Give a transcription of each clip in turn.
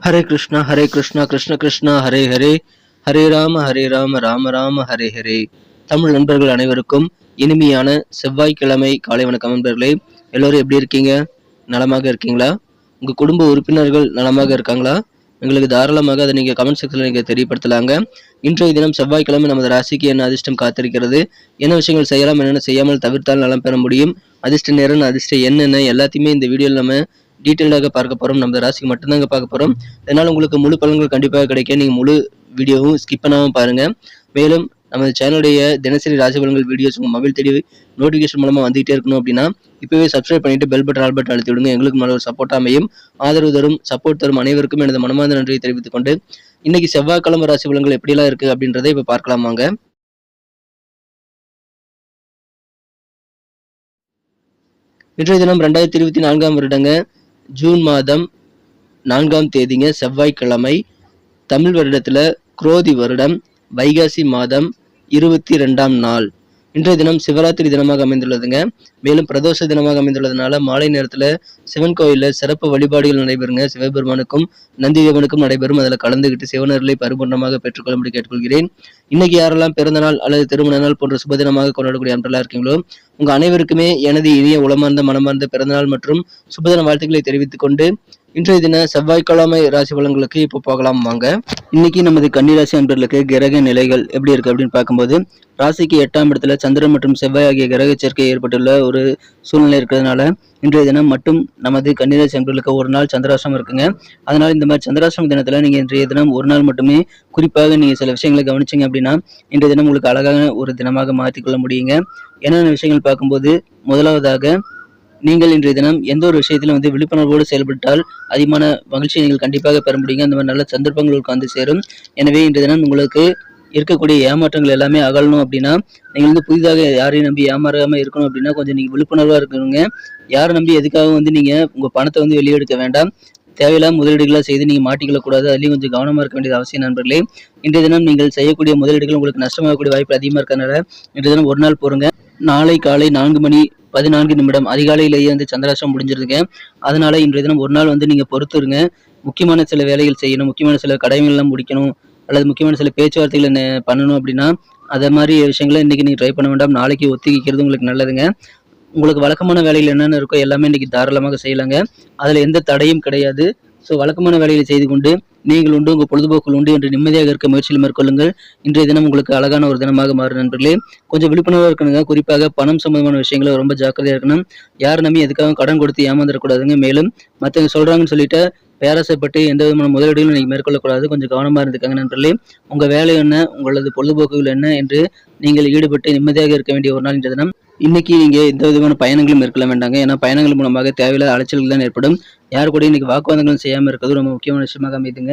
ஹரே கிருஷ்ணா கிருஷ்ண கிருஷ்ணா ஹரே ஹரே, ஹரே ராம ராம ராம ஹரே ஹரே. தமிழ் நண்பர்கள் அனைவருக்கும் இனிமையான செவ்வாய்க்கிழமை காலை வணக்கம் நண்பர்களே. எல்லோரும் எப்படி இருக்கீங்க? நலமாக இருக்கீங்களா? உங்க குடும்ப உறுப்பினர்கள் நலமாக இருக்காங்களா? எங்களுக்கு தாராளமாக அதை நீங்க கமெண்ட் செக்ஷன்ல நீங்க தெரியப்படுத்தலாங்க. இன்றைய தினம் செவ்வாய்க்கிழமை நமது ராசிக்கு என்ன அதிர்ஷ்டம் காத்திருக்கிறது, என்ன விஷயங்கள் செய்யலாம், என்னென்ன செய்யாமல் தவிர்த்தால் நலம் பெற முடியும், அதிர்ஷ்ட நேரம் அதிர்ஷ்ட என்னென்ன எல்லாத்தையுமே இந்த வீடியோவில் நம்ம டீட்டெயிலாக பார்க்க போறோம். நம்ம ராசிக்கு மட்டும்தாங்க பார்க்க போறோம். இதனால உங்களுக்கு முழு பலன்கள் கண்டிப்பாக கிடைக்கும். நீங்க முழு வீடியோவும் ஸ்கிப் பண்ணாம பாருங்க. மேலும் நமது சேனலுடைய தினசரி ராசி பலன்கள் வீடியோஸ் உங்க மொபைல் தேடி நோட்டிபிகேஷன் மூலமா வந்துகிட்டே இருக்கணும் அப்படின்னா இப்பவே சப்ஸ்கிரைப் பண்ணிட்டு பெல் பட்டன் ஆல் பட்டன் அழுத்தி விடுங்க. எங்களுக்கு நல்ல ஒரு சப்போர்ட் அமையும். ஆதரவு தரும் சப்போர்ட் தரும் அனைவருக்கும் எனது மனமார்ந்த நன்றியை தெரிவித்துக் கொண்டு இன்னைக்கு செவ்வாய்க்கிழமை ராசி பலன்கள் எப்படிலாம் இருக்கு அப்படின்றத இப்ப பார்க்கலாமாங்க. இன்றைய தினம் 2024 வருடங்க ஜூன் மாதம் 4ஆம் தேதிங்க செவ்வாய்க்கிழமை. தமிழ் வருடத்துல குரோதி வருடம் வைகாசி மாதம் 22ஆம் நாள். இன்றைய தினம் சிவராத்திரி தினமாக அமைந்துள்ளதுங்க. மேலும் பிரதோஷ தினமாக அமைந்துள்ளதுனால மாலை நேரத்துல சிவன் கோயில்ல சிறப்பு வழிபாடுகள் நடைபெறுங்க. சிவபெருமானுக்கும் நந்தி தேவனுக்கும் நடைபெறும். அதில் கலந்துகிட்டு சிவனர்களை பரிபூர்ணமாக பெற்றுக்கொள்ளும்படி கேட்டுக்கொள்கிறேன். இன்னைக்கு யாரெல்லாம் பிறந்த நாள் அல்லது திருமண நாள் போன்ற சுபதினமாக கொண்டாடக்கூடிய அன்றெல்லாம் இருக்கீங்களோ உங்க அனைவருக்குமே எனது இனிய உளமார்ந்த மனமார்ந்த பிறந்தநாள் மற்றும் சுபதின வாழ்த்துக்களை தெரிவித்துக் கொண்டு இன்றைய தின செவ்வாய்க்கிழமை ராசி பலன்களுக்கு இப்போ போகலாம் வாங்க. இன்னைக்கு நமது கன்னிராசி அன்பர்களுக்கு கிரக நிலைகள் எப்படி இருக்கு அப்படின்னு பார்க்கும்போது ராசிக்கு 8ஆம் இடத்துல சந்திரன் மற்றும் செவ்வாய் ஆகிய கிரக சேர்க்கை ஏற்பட்டுள்ள ஒரு சூழ்நிலை இருக்கிறதுனால இன்றைய தினம் மட்டும் நமது கன்னிராசி அன்பர்களுக்கு ஒரு நாள் சந்திராசிரமம் இருக்குங்க. அதனால இந்த மாதிரி சந்திராசிரம தினத்துல நீங்க இன்றைய தினம் ஒரு நாள் மட்டுமே குறிப்பாக நீங்க சில விஷயங்களை கவனிச்சிங்க அப்படின்னா இன்றைய தினம் உங்களுக்கு அழகான ஒரு தினமாக மாற்றிக்கொள்ள முடியுங்க. என்னென்ன விஷயங்கள் பார்க்கும்போது முதலாவதாக நீங்கள் இன்றைய தினம் எந்த ஒரு விஷயத்திலும் விழிப்புணர்வோடு செயல்பட்டால் அதிகமான மகிழ்ச்சியை நீங்கள் கண்டிப்பாக பெற முடியுங்க. அந்த மாதிரி நல்ல சந்தர்ப்பங்களுக்கு வந்து சேரும். எனவே இன்றைய தினம் உங்களுக்கு இருக்கக்கூடிய ஏமாற்றங்கள் எல்லாமே அகலணும் அப்படின்னா நீங்கள் புதிதாக யாரையும் நம்பி ஏமாறாம இருக்கணும் அப்படின்னா கொஞ்சம் நீங்க விழிப்புணர்வா இருக்கணுங்க. யாரை நம்பி எதுக்காக நீங்க உங்க பணத்தை வெளியெடுக்க வேண்டாம். தேவையில்லாம முதலீடுகளா செய்து நீங்க மாட்டிக்கொள்ளக்கூடாது. அதுலயும் கொஞ்சம் கவனமா இருக்க வேண்டியது அவசியம் நண்பர்களே. இன்றைய தினம் நீங்கள் செய்யக்கூடிய முதலீடுகள் உங்களுக்கு நஷ்டமாகக்கூடிய வாய்ப்பு அதிகமா இருக்கிறதுனால இன்றைய தினம் ஒரு நாள் போருங்க. நாளை காலை 4:14 அதிகாலையிலேயே சந்திராஷ்டிரம் முடிஞ்சிருதுங்க. அதனால இன்றைய தினம் ஒரு நாள் நீங்க பொறுத்துருங்க. முக்கியமான சில வேலைகள் செய்யணும், முக்கியமான சில கடமைகள்லாம் முடிக்கணும் அல்லது முக்கியமான சில பேச்சுவார்த்தைகள் பண்ணணும் அப்படின்னா அதை மாதிரி விஷயங்களை இன்னைக்கு நீங்க ட்ரை பண்ண வேண்டாம். நாளைக்கு ஒத்திக்கிறது உங்களுக்கு நல்லதுங்க. உங்களுக்கு வழக்கமான வேலைகள் என்னென்ன இருக்கோ எல்லாமே இன்னைக்கு தாராளமாக செய்யலாங்க. அதுல எந்த தடையும் கிடையாது. ஸோ வழக்கமான வேலைகளை செய்து கொண்டு நீங்கள் உண்டு உங்கள் பொழுதுபோக்குகள் உண்டு என்று நிம்மதியாக இருக்க முயற்சியில் மேற்கொள்ளுங்கள். இன்றைய தினம் உங்களுக்கு அழகான ஒரு தினமாக மாறும் நண்பர்களே. கொஞ்சம் விழிப்புணர்வாக இருக்கணுங்க. குறிப்பாக பணம் சம்பந்தமான விஷயங்களை ரொம்ப ஜாக்கிரதையா இருக்கணும். யார் நம்பி எதுக்காக கடன் கொடுத்து ஏமாந்துடக்கூடாதுங்க. மேலும் மற்றவங்க சொல்றாங்கன்னு சொல்லிட்டு பேராசைப்பட்டு எந்த விதமான முதலீடுகளும் நீங்க மேற்கொள்ளக்கூடாது. கொஞ்சம் கவனமா இருந்துக்காங்க நண்பர்களே. உங்க வேலை என்ன, உங்களது பொழுதுபோக்குகள் என்ன என்று நீங்கள் ஈடுபட்டு நிம்மதியாக இருக்க வேண்டிய ஒரு நாள் இன்றைய தினம். இன்னைக்கு நீங்க எந்த விதமான பயணங்களும் மேற்கொள்ள வேண்டாங்க. ஏன்னா பயணங்கள் மூலமாக தேவையில்லாத அலைச்சல்கள் தான் ஏற்படும். யாரு கூட இன்னைக்கு வாக்குவாதங்களும் செய்யாம இருக்கிறது ரொம்ப முக்கியமான விஷயமாக அமைதுங்க.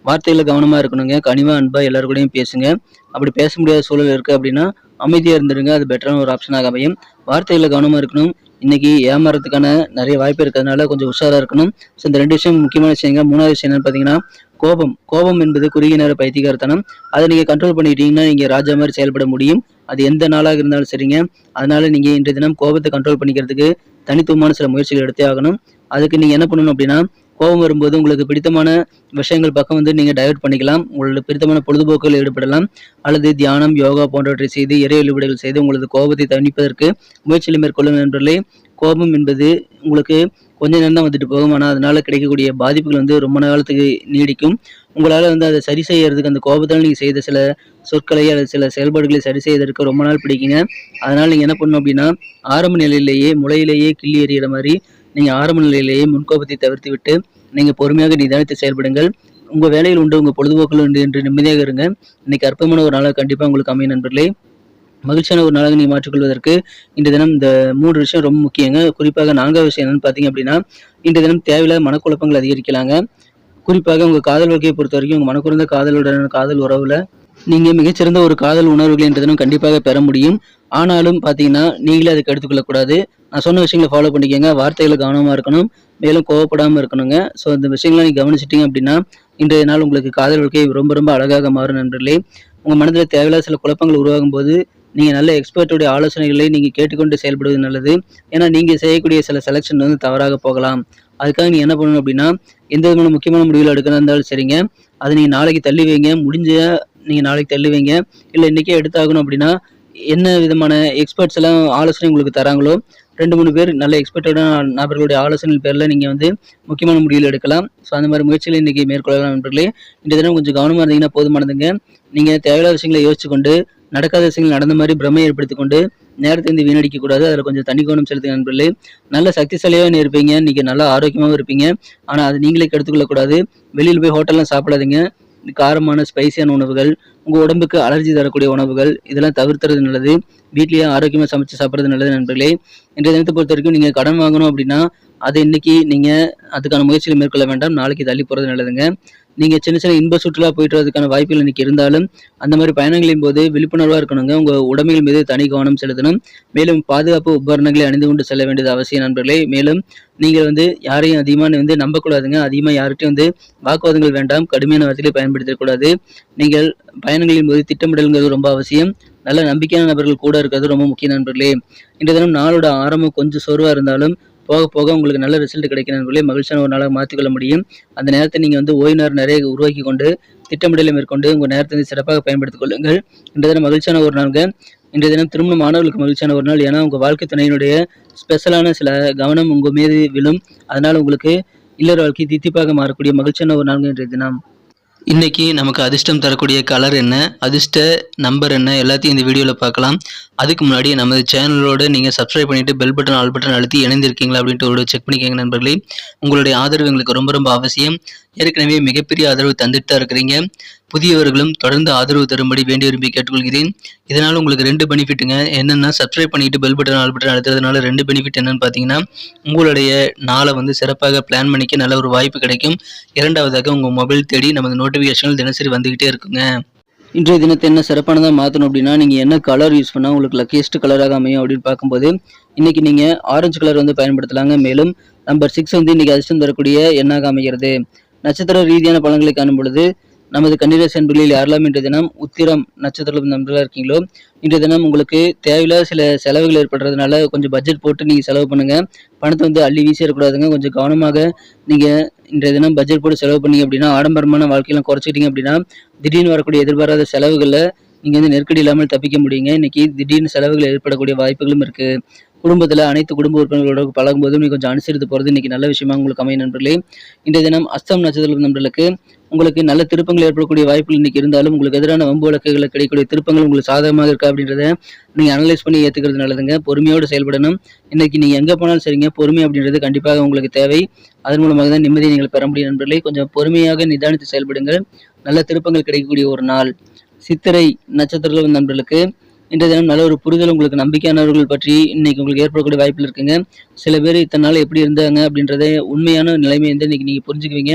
வார்த்தையில கவனமா இருக்கணுங்க. கனிவா அன்பா எல்லாரு கூடயும் பேசுங்க. அப்படி பேச முடியாத சூழல் இருக்கு அப்படின்னா அமைதியா இருந்துருங்க. அது பெட்டரான ஒரு ஆப்ஷனாக அமையும். வார்த்தையில கவனமா இருக்கணும். இன்னைக்கு ஏமாறதுக்கான நிறைய வாய்ப்பு இருக்கிறதுனால கொஞ்சம் உஷாரா இருக்கணும். ஸோ இந்த 2 விஷயம் முக்கியமான விஷயங்க. 3வது விஷயம் என்னன்னு பார்த்தீங்கன்னா கோபம் என்பது குறுகிய நேர பைத்தியக்காரத்தனம். அதை நீங்க கண்ட்ரோல் பண்ணிட்டீங்கன்னா நீங்க ராஜா மாதிரி செயல்பட முடியும். அது எந்த நாளாக இருந்தாலும் சரிங்க. அதனால நீங்க இன்றைய தினம் கோபத்தை கண்ட்ரோல் பண்ணிக்கிறதுக்கு தனித்துவமான சில முயற்சிகள் எடுத்தே ஆகணும். அதுக்கு நீங்க என்ன பண்ணணும் அப்படின்னா கோபம் வரும்போது உங்களுக்கு பிடித்தமான விஷயங்கள் பக்கம் நீங்க டைவர்ட் பண்ணிக்கலாம். உங்களுக்கு பிடித்தமான பொழுதுபோக்குகள் ஈடுபடலாம் அல்லது தியானம், யோகா போன்றவற்றை செய்து இறை வழிபாடுகள் செய்து உங்களது கோபத்தை தணிப்பதற்கு முயற்சிகளை மேற்கொள்ளும் நண்பர்களே. கோபம் என்பது உங்களுக்கு கொஞ்ச நேரம் தான் போகும். ஆனால் அதனால கிடைக்கக்கூடிய பாதிப்புகள் ரொம்ப காலத்துக்கு நீடிக்கும். உங்களால் அதை சரி செய்யறதுக்கு அந்த கோபத்தால் நீங்கள் செய்த சில சொற்களை அல்லது சில செயல்பாடுகளை சரி செய்வதற்கு ரொம்ப நாள் பிடிக்குங்க. அதனால நீங்கள் என்ன பண்ணணும் அப்படின்னா ஆரம்ப நிலையிலேயே முளையிலேயே கிள்ளி எறிகிற மாதிரி நீங்க ஆரம்ப நிலையிலேயே முன்கோபத்தை தவிர்த்து விட்டு நீங்க பொறுமையாக நிதானித்து செயல்படுங்கள். உங்க வேலையில் உண்டு, உங்க பொழுதுபோக்கில் உண்டு என்று நிம்மதியாக இருங்க. இன்னைக்கு அற்புதமான ஒரு நாளாக கண்டிப்பா உங்களுக்கு அமையும் நண்பர்களே. மகிழ்ச்சியான ஒரு நாளாக நீங்க மாற்றிக்கொள்வதற்கு இன்றைய தினம் இந்த 3 விஷயம் ரொம்ப முக்கியங்க. குறிப்பாக 4வது விஷயம் என்னன்னு பார்த்தீங்க அப்படின்னா இன்றைய தினம் தேவையில்லாத மனக்குழப்பங்கள் அதிகரிக்கலாங்க. குறிப்பாக உங்க காதல் வாழ்க்கையை பொறுத்த வரைக்கும் உங்க மனக்குறந்த காதலுடனான காதல் உறவுல நீங்க மிகச்சிறந்த ஒரு காதல் உணர்வுகள் என்ற தினம் கண்டிப்பாக பெற முடியும். ஆனாலும் பார்த்தீங்கன்னா நீங்களே அதுக்கு எடுத்துக்கொள்ளக்கூடாது. நான் சொன்ன விஷயங்களை ஃபாலோ பண்ணிக்கோங்க. வார்த்தைகளை கவனமா இருக்கணும். மேலும் கோவப்படாம இருக்கணுங்க. ஸோ இந்த விஷயங்களை நீங்க கவனிச்சிட்டீங்க அப்படின்னா இன்றைய நாள் உங்களுக்கு காதல் வாழ்க்கை ரொம்ப ரொம்ப அழகாக மாறும் நண்பர்களே. உங்க மனதில் தேவையில்லாத சில குழப்பங்கள் உருவாகும் போது நீங்க நல்ல எக்ஸ்பர்ட்டுடைய ஆலோசனைகளை நீங்க கேட்டுக்கொண்டு செயல்படுவது நல்லது. ஏன்னா நீங்க செய்யக்கூடிய சில செலெக்ஷன் தவறாக போகலாம். அதுக்காக நீங்கள் என்ன பண்ணணும் அப்படின்னா, எந்த விதமான முக்கியமான முடிவுகள் எடுக்கிறதா இருந்தாலும் சரிங்க, அதை நீங்கள் நாளைக்கு தள்ளி வைங்க. முடிஞ்ச நீங்கள் நாளைக்கு தள்ளி வைங்க. இல்லை இன்றைக்கே எடுத்தாகணும் அப்படின்னா, என்ன விதமான எக்ஸ்பர்ட்ஸ் எல்லாம் ஆலோசனை உங்களுக்கு தராங்களோ 2, 3 பேர் நல்ல எக்ஸ்பர்ட்டான நபர்களுடைய ஆலோசனை பேரில் நீங்கள் வந்து முக்கியமான முடிவுகள் எடுக்கலாம். ஸோ அந்த மாதிரி முயற்சிகளை இன்றைக்கி மேற்கொள்ளலாம் நண்பர்களே. இந்த தினம் கொஞ்சம் கவனமாக இருந்தீங்கன்னா போதுமானதுங்க. நீங்கள் தேவையில்லாத விஷயங்களை யோசிச்சு கொண்டு, நடக்காத விஷயங்கள் நடந்த மாதிரி பிரமை ஏற்படுத்திக் கொண்டு நேரத்தை வந்து வீணடிக்க கூடாது. அதில் கொஞ்சம் தனி கவனம் செலுத்துங்க நண்பர்களே. நல்ல சக்திசாலியாகவும் இருப்பீங்க, இன்னைக்கு நல்லா ஆரோக்கியமாகவும் இருப்பீங்க. ஆனால் அது நீங்களே கெடுத்துக்கொள்ளக்கூடாது. வெளியில் போய் ஹோட்டல்லாம் சாப்பிடாதீங்க. காரமான ஸ்பைசியான உணவுகள், உங்கள் உடம்புக்கு அலர்ஜி தரக்கூடிய உணவுகள் இதெல்லாம் தவிர்த்துறது நல்லது. வீட்லேயே ஆரோக்கியமாக சமைச்சு சாப்பிட்றது நல்லது நண்பர்களே. இன்றைய தினத்தை பொறுத்த வரைக்கும் நீங்கள் கடன் வாங்கணும் அப்படின்னா அதை இன்னைக்கு நீங்கள் அதுக்கான முயற்சிகளை மேற்கொள்ள வேண்டாம். நாளைக்கு தள்ளி போகிறது நல்லதுங்க. நீங்கள் சின்ன சின்ன இன்ப சுற்றுலா போயிட்டு வரதுக்கான வாய்ப்புகள் இன்னைக்கு இருந்தாலும் அந்த மாதிரி பயணங்களின் போது விழிப்புணர்வாக இருக்கணுங்க. உங்கள் உடைமைகள் மீது தனி கவனம் செலுத்தணும். மேலும் பாதுகாப்பு உபகரணங்களை அணிந்து கொண்டு செல்ல வேண்டியது அவசியம் நண்பர்களே. மேலும் நீங்கள் வந்து யாரையும் அதிகமாக வந்து நம்பக்கூடாதுங்க. அதிகமாக யார்கிட்டையும் வந்து வாக்குவாதங்கள் வேண்டாம். கடுமையான வார்த்தைகளை பயன்படுத்தக்கூடாது. நீங்கள் பயணங்களின் போது திட்டமிடல்ங்கிறது ரொம்ப அவசியம். நல்ல நம்பிக்கையான நபர்கள் கூட இருக்கிறது ரொம்ப முக்கிய நண்பர்களே. இன்றைய தினம் நாளோட ஆரம்பம் கொஞ்சம் சோர்வாக இருந்தாலும் போக போக உங்களுக்கு நல்ல ரிசல்ட் கிடைக்கும் நண்பர்களே. மகிழ்ச்சியான ஒரு நாளாக மாற்றிக்கொள்ள முடியும். அந்த நேரத்தை நீங்கள் வந்து ஓய்வு நேரம் நிறைய உருவாக்கி கொண்டு திட்டமிடலை மேற்கொண்டு உங்கள் நேரத்தை வந்து சிறப்பாக பயன்படுத்திக் கொள்ளுங்கள். இன்றைய தினம் மகிழ்ச்சியான ஒரு நாளுங்க. இன்றைய தினம் திருமண மாணவர்களுக்கு மகிழ்ச்சியான ஒரு நாள். ஏன்னா உங்கள் வாழ்க்கை துணையினுடைய ஸ்பெஷலான சில கவனம் உங்கள் மீது விழும். அதனால் உங்களுக்கு இல்லற வாழ்க்கை தித்திப்பாக மாறக்கூடிய மகிழ்ச்சியான ஒரு நாளுங்க இன்றைய தினம். இன்னைக்கு நமக்கு அதிர்ஷ்டம் தரக்கூடிய கலர் என்ன, அதிர்ஷ்ட நம்பர் என்ன எல்லாத்தையும் இந்த வீடியோவில் பார்க்கலாம். அதுக்கு முன்னாடி நமது சேனலோடு நீங்கள் சப்ஸ்கிரைப் பண்ணிவிட்டு பெல் பட்டன் ஆல் பட்டன் அழுத்தி இணைந்திருக்கீங்களா அப்படின்ட்டு ஒரு செக் பண்ணிக்கோங்க நண்பர்களே. உங்களுடைய ஆதரவு எங்களுக்கு ரொம்ப ரொம்ப அவசியம். ஏற்கனவே மிகப்பெரிய ஆதரவு தந்துட்டு தான் இருக்கிறீங்க. புதியவர்களும் தொடர்ந்து ஆதரவு தரும்படி வேண்டி விரும்பி கேட்டுக்கொள்கிறேன். இதனால் உங்களுக்கு 2 பெனிஃபிட்டுங்க. என்னென்னா சப்ஸ்கிரைப் பண்ணிவிட்டு பெல் பட்டன் ஆல் பட்டன் அழுத்துறதுனால 2 பெனிஃபிட் என்னென்னு பார்த்தீங்கன்னா, உங்களுடைய நாளை வந்து சிறப்பாக பிளான் பண்ணிக்க நல்ல ஒரு வாய்ப்பு கிடைக்கும். இரண்டாவதாக உங்கள் மொபைல் தேடி நமது நோட்டிஃபிகேஷன்கள் தினசரி வந்துக்கிட்டே இருக்குங்க. இன்றைய தினத்தை என்ன சிறப்பானதாக மாற்றணும் அப்படின்னா, நீங்கள் என்ன கலர் யூஸ் பண்ணால் உங்களுக்கு லக்கியஸ்ட் கலராக அமையும் அப்படின்னு பார்க்கும்போது, இன்றைக்கி நீங்கள் ஆரஞ்சு கலர் வந்து பயன்படுத்தலாங்க. மேலும் நம்பர் 6 வந்து இன்றைக்கி அதிர்ஷ்டம் தரக்கூடிய எண்ணாக அமைகிறது. நட்சத்திர ரீதியான பலன்களை காணும் பொழுது நமது கன்னிராசி அன்பர்களில் யாரெல்லாம் இன்றைய தினம் உத்திரம் நட்சத்திரம் நண்பர்களாக இருக்கீங்களோ, இன்றைய தினம் உங்களுக்கு தேவையில்லாத சில செலவுகள் ஏற்படுறதுனால கொஞ்சம் பட்ஜெட் போட்டு நீங்கள் செலவு பண்ணுங்கள். பணத்தை வந்து அள்ளி வீசி இருக்கக்கூடாதுங்க. கொஞ்சம் கவனமாக நீங்கள் இன்றைய தினம் பட்ஜெட் போட்டு செலவு பண்ணீங்க அப்படின்னா, ஆடம்பரமான வாழ்க்கையெல்லாம் குறைச்சிக்கிட்டீங்க அப்படின்னா, திடீர்னு வரக்கூடிய எதிர்பாராத செலவுகளில் நீங்கள் வந்து நெருக்கடி இல்லாமல் தப்பிக்க முடியுங்க. இன்னைக்கு திடீர்னு செலவுகள் ஏற்படக்கூடிய வாய்ப்புகளும் இருக்குது. குடும்பத்தில் அனைத்து குடும்ப உறுப்பினர்களோட பழகும்போது நீங்கள் கொஞ்சம் அனுசரித்து போகிறது இன்றைக்கி நல்ல விஷயமா உங்களுக்கு அமையும் நண்பர்களே. இன்றைய தினம் அஸ்தம் நட்சத்திர நண்பர்களுக்கு உங்களுக்கு நல்ல திருப்பங்கள் ஏற்படக்கூடிய வாய்ப்புகள் இன்றைக்கி இருந்தாலும் உங்களுக்கு எதிரான வம்பு வழக்குகளில் கிடைக்கக்கூடிய திருப்பங்கள் உங்களுக்கு சாதகமாக இருக்கா அப்படின்றத நீங்கள் அனலைஸ் பண்ணி ஏற்றுக்கிறது நல்லதுங்க. பொறுமையோடு செயல்படணும். இன்றைக்கி நீங்கள் எங்கே போனாலும் சரிங்க, பொறுமை அப்படின்றது கண்டிப்பாக உங்களுக்கு தேவை. அதன் மூலமாக தான் நிம்மதியை நீங்கள் பெற முடியும் நண்பர்களே. கொஞ்சம் பொறுமையாக நிதானித்து செயல்படுங்கள். நல்ல திருப்பங்கள் கிடைக்கக்கூடிய ஒரு நாள். சித்திரை நட்சத்திர நண்பர்களுக்கு இன்றைய தினம் நல்ல ஒரு புரிதல் உங்களுக்கு நம்பிக்கையானவர்கள் பற்றி இன்னைக்கு உங்களுக்கு ஏற்படக்கூடிய வாய்ப்பில் இருக்குங்க. சில பேர் இத்தனை நாள் எப்படி இருந்தாங்க அப்படின்றத உண்மையான நிலைமை வந்து இன்னைக்கு நீங்கள் புரிஞ்சுக்குவீங்க.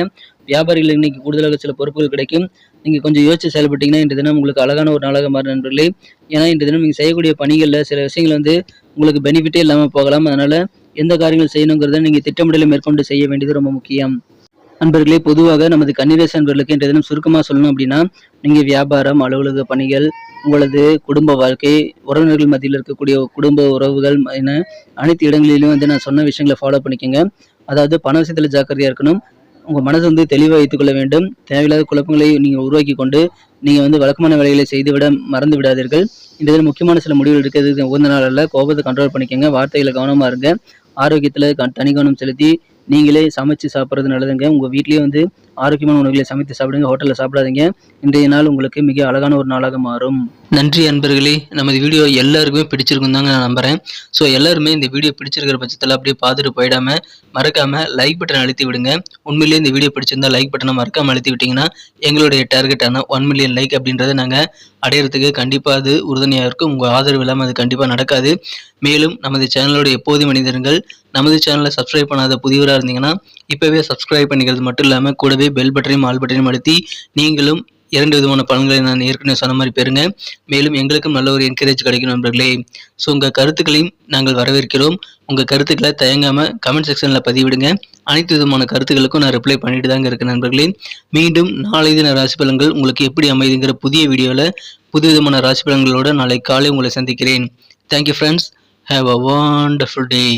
வியாபாரிகள் இன்னைக்கு கூடுதலாக சில பொறுப்புகள் கிடைக்கும். நீங்கள் கொஞ்சம் யோசிச்சு செயல்பட்டீங்கன்னா இன்றைய தினம் உங்களுக்கு அழகான ஒரு நாளாக மாறும் நண்பர்களே. ஏன்னா இன்றைய தினம் நீங்கள் செய்யக்கூடிய பணிகளில் சில விஷயங்கள் வந்து உங்களுக்கு பெனிஃபிட்டே இல்லாமல் போகலாம். அதனால் எந்த காரியங்கள் செய்யணுங்கிறத நீங்கள் திட்டமிடலை மேற்கொண்டு செய்ய வேண்டியது ரொம்ப முக்கியம். நண்பர்களே, பொதுவாக நமது கன்னிராசி நண்பர்களுக்கு இன்றைய தினம் சுருக்கமாக சொல்லணும் அப்படின்னா, நீங்கள் வியாபாரம், அலுவலக பணிகள், உங்களது குடும்ப வாழ்க்கை, உறவினர்கள் மத்தியில் இருக்கக்கூடிய குடும்ப உறவுகள் என அனைத்து இடங்களிலும் வந்து நான் சொன்ன விஷயங்களை ஃபாலோ பண்ணிக்கோங்க. அதாவது பண விஷயத்தில் ஜாக்கிரதையாக இருக்கணும். உங்கள் மனதை வந்து தெளிவாக வைத்துக்கொள்ள வேண்டும். தேவையில்லாத குழப்பங்களை நீங்கள் உருவாக்கி கொண்டு நீங்கள் வந்து வழக்கமான வேலைகளை செய்துவிட மறந்து விடாதீர்கள். இந்த இதில் முக்கியமான சில முடிவுகள் இருக்கிறது உகந்த நாள் அல்ல. கோபத்தை கண்ட்ரோல் பண்ணிக்கோங்க. வார்த்தைகளை கவனமாக இருங்க. ஆரோக்கியத்தில் தனி கவனம் செலுத்தி நீங்களே சமைச்சு சாப்பிட்றது நல்லதுங்க. உங்கள் வீட்லேயே வந்து ஆரோக்கியமான உணவுகளை சமைத்து சாப்பிடுங்க. ஹோட்டலில் சாப்பிடாதீங்க. இன்றைய நாள் உங்களுக்கு மிக அழகான ஒரு நாளாக மாறும். நன்றி அன்பர்களே. நமது வீடியோ எல்லாருக்குமே பிடிச்சிருக்கும் தாங்க நான் நம்புகிறேன். ஸோ எல்லாருமே இந்த வீடியோ பிடிச்சிருக்கிற பட்சத்தில் அப்படியே பார்த்துட்டு போயிடாமல் மறக்காமல் லைக் பட்டன் அழுத்தி விடுங்க. உண்மையிலேயே இந்த வீடியோ பிடிச்சிருந்தா லைக் பட்டனை மறக்காமல் அழுத்தி விட்டிங்கன்னா எங்களுடைய டார்கெட்டான 1 மில்லியன் லைக் அப்படின்றத நாங்கள் அடையிறதுக்கு கண்டிப்பாக அது உறுதுணையாக இருக்கும். உங்கள் ஆதரவு இல்லாமல் அது கண்டிப்பாக நடக்காது. மேலும் நமது சேனலோட எப்போதும் மனிதர்கள் நமது சேனலை சப்ஸ்கிரைப் பண்ணாத புதியவராக இருந்தீங்கன்னா இப்போவே சப்ஸ்கிரைப் பண்ணிக்கிறது மட்டும் இல்லாமல் கூடவே பெல் பட்டனையும் ஆல் பட்டனையும் அழுத்தி நீங்களும் 2 விதமான பலன்களை நான் ஏற்கனவே சொன்ன மாதிரி பெறுங்க. மேலும் எங்களுக்கும் நல்ல ஒரு என்கரேஜ் கிடைக்கும் நண்பர்களே. ஸோ உங்கள் கருத்துக்களையும் நாங்கள் வரவேற்கிறோம். உங்கள் கருத்துக்களை தயங்காமல் கமெண்ட் செக்ஷனில் பதிவிடுங்க. அனைத்து விதமான கருத்துக்களுக்கும் நான் ரிப்ளை பண்ணிட்டு தாங்க இருக்கேன் நண்பர்களே. மீண்டும் நாளை தின ராசி பலன்கள் உங்களுக்கு எப்படி அமைதுங்கிற புதிய வீடியோவில் புது விதமான ராசி பலன்களோடு நாளை காலை உங்களை சந்திக்கிறேன். Thank you friends. Have a wonderful day.